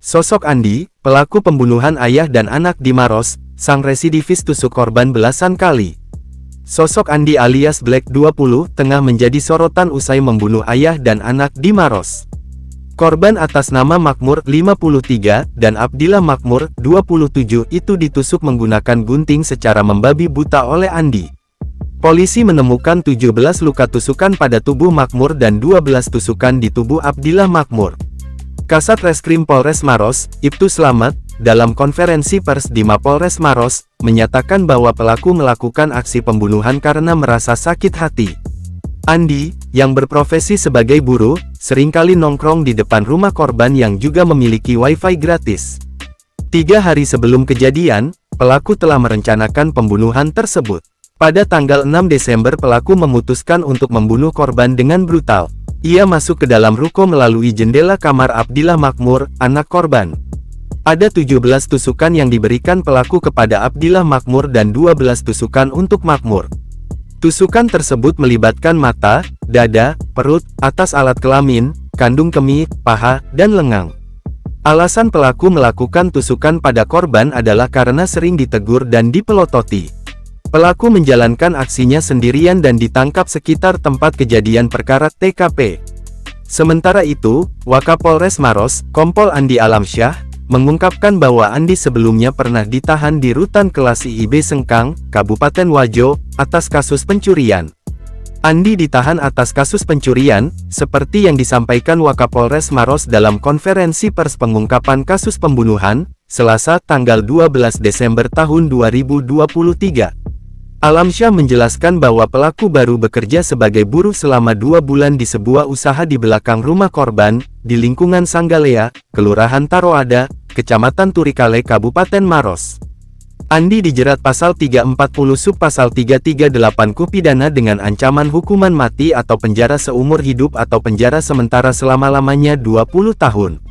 Sosok Andi, pelaku pembunuhan ayah dan anak di Maros, sang residivis tusuk korban belasan kali. Sosok Andi alias Black 20 tengah menjadi sorotan usai membunuh ayah dan anak di Maros. Korban atas nama Makmur 53 dan Abdillah Makmur 27 itu ditusuk menggunakan gunting secara membabi buta oleh Andi. Polisi menemukan 17 luka tusukan pada tubuh Makmur dan 12 tusukan di tubuh Abdillah Makmur. Kasat Reskrim Polres Maros, Ibtu Slamet, dalam konferensi pers di Mapolres Maros, menyatakan bahwa pelaku melakukan aksi pembunuhan karena merasa sakit hati. Andi, yang berprofesi sebagai buruh, seringkali nongkrong di depan rumah korban yang juga memiliki wifi gratis. 3 hari sebelum kejadian, pelaku telah merencanakan pembunuhan tersebut. Pada tanggal 6 Desember pelaku memutuskan untuk membunuh korban dengan brutal. Ia masuk ke dalam ruko melalui jendela kamar Abdillah Makmur, anak korban. Ada 17 tusukan yang diberikan pelaku kepada Abdillah Makmur dan 12 tusukan untuk Makmur. Tusukan tersebut melibatkan mata, dada, perut, atas alat kelamin, kandung kemih, paha, dan lengan. Alasan pelaku melakukan tusukan pada korban adalah karena sering ditegur dan dipelototi. Pelaku menjalankan aksinya sendirian dan ditangkap sekitar tempat kejadian perkara TKP. Sementara itu, Wakapolres Maros, Kompol Andi Alamsyah, mengungkapkan bahwa Andi sebelumnya pernah ditahan di Rutan Kelas IIB Sengkang, Kabupaten Wajo, atas kasus pencurian. Andi ditahan atas kasus pencurian, seperti yang disampaikan Wakapolres Maros dalam konferensi pers pengungkapan kasus pembunuhan, Selasa tanggal 12 Desember tahun 2023. Alamsyah menjelaskan bahwa pelaku baru bekerja sebagai buruh selama 2 bulan di sebuah usaha di belakang rumah korban, di lingkungan Sanggalea, Kelurahan Taroada, Kecamatan Turikale, Kabupaten Maros. Andi dijerat pasal 340 sub pasal 338 KUH pidana dengan ancaman hukuman mati atau penjara seumur hidup atau penjara sementara selama-lamanya 20 tahun.